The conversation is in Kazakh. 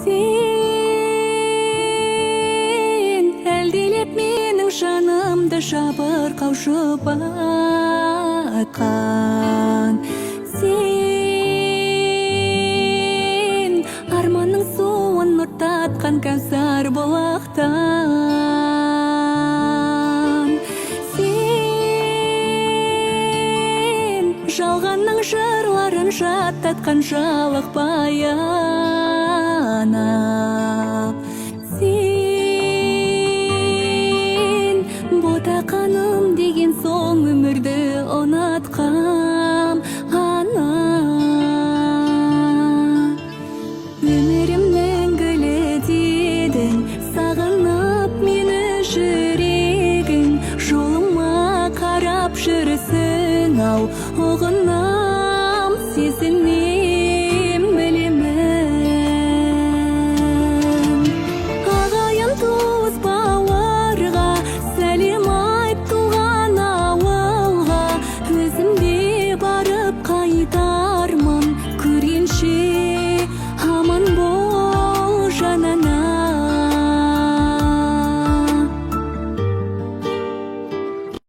Сен әлдилеп менің жанымды жабырқаушы батқан. Сен арманның суын нұртатқан кәусар бұлақтан. Сен жалғанның жырларын жаттатқан жалықпай анап. Сен ботақаным деген соң өмірді ұнатқам ана.